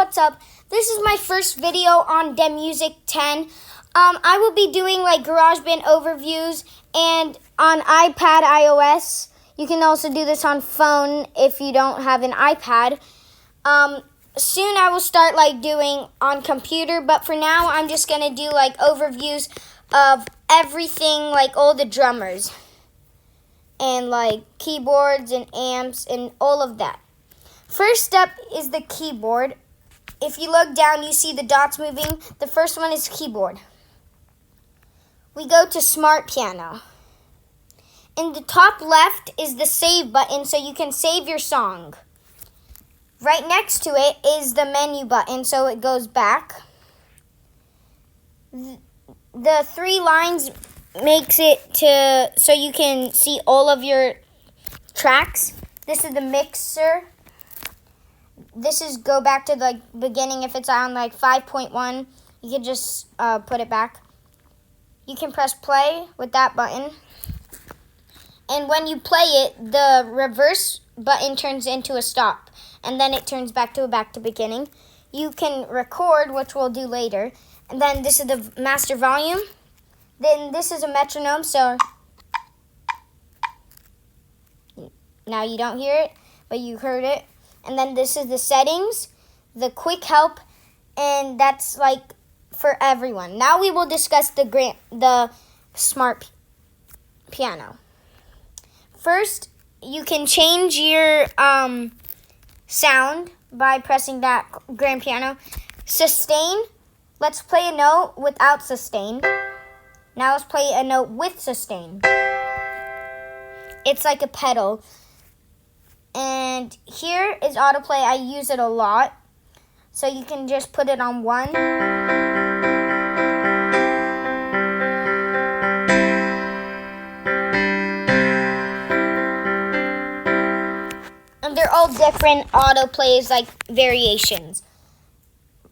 what's up? This is my first video on the Music 10. I will be doing like GarageBand overviews and on iPad iOS. You can also do this on phone if you don't have an iPad. Soon I will start like doing on computer, but for now I'm just gonna do like overviews of everything, like all the drummers and like keyboards and amps and all of that. First up is the keyboard. If you look down, you see the dots moving. The first one is keyboard. We go to Smart Piano. In the top left is the save button, so you can save your song. Right next to it is the menu button, so it goes back. The three lines makes it to so you can see all of your tracks. This is the mixer. This is go back to the beginning. If it's on like 5.1, you can just put it back. You can press play with that button. And when you play it, the reverse button turns into a stop. And then it turns back to beginning. You can record, which we'll do later. And then this is the master volume. Then this is a metronome, so now you don't hear it, but you heard it. And then this is the settings, the quick help, and that's like for everyone. Now we will discuss the Smart Piano. First, you can change your sound by pressing that grand piano. Sustain, let's play a note without sustain. Now let's play a note with sustain. It's like a pedal. And here is autoplay. I use it a lot. So you can just put it on 1. And they're all different autoplays, like variations.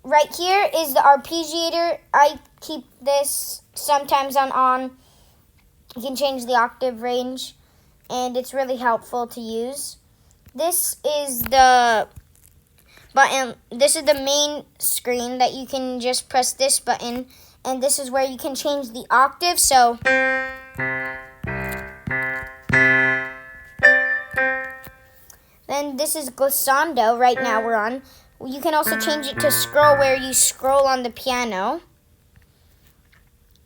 Right here is the arpeggiator. I keep this sometimes on. You can change the octave range, and it's really helpful to use. This is the button. This is the main screen that you can just press this button, and this is where you can change the octave. So then this is glissando. Right now we're on. You can also change it to scroll, where you scroll on the piano.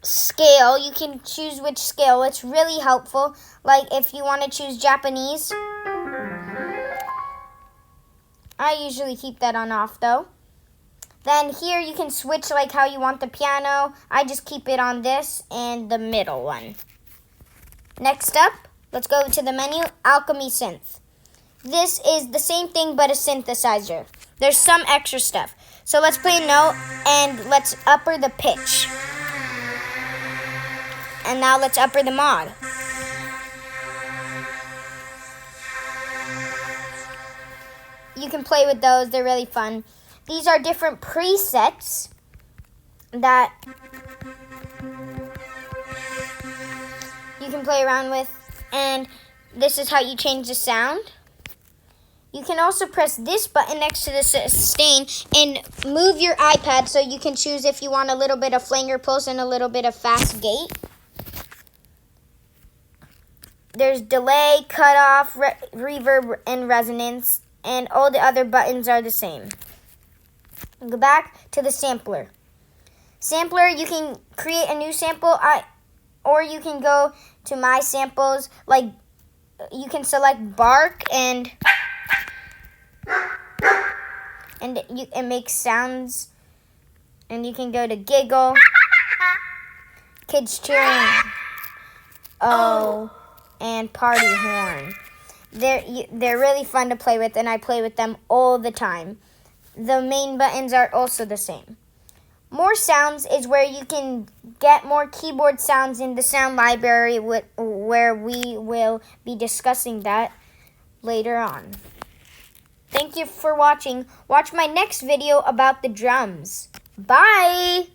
Scale, you can choose which scale. It's really helpful. Like if you want to choose Japanese, I usually keep that on off though. Then here you can switch like how you want the piano. I just keep it on this and the middle one. Next up, let's go to the menu, Alchemy Synth. This is the same thing but a synthesizer. There's some extra stuff. So let's play a note and let's upper the pitch. And now let's upper the mod. You can play with those. They're really fun. These are different presets that you can play around with. And this is how you change the sound. You can also press this button next to the sustain and move your iPad so you can choose if you want a little bit of flanger pulse and a little bit of fast gate. There's delay, cutoff, reverb, and resonance, and all the other buttons are the same. Go back to the sampler. Sampler, you can create a new sample, or you can go to My Samples. Like, you can select bark, and it makes sounds. And you can go to giggle, kids cheering, and party horn. They're really fun to play with, and I play with them all the time. The main buttons are also the same. More sounds is where you can get more keyboard sounds in the sound library, where we will be discussing that later on. Thank you for watching. Watch my next video about the drums. Bye!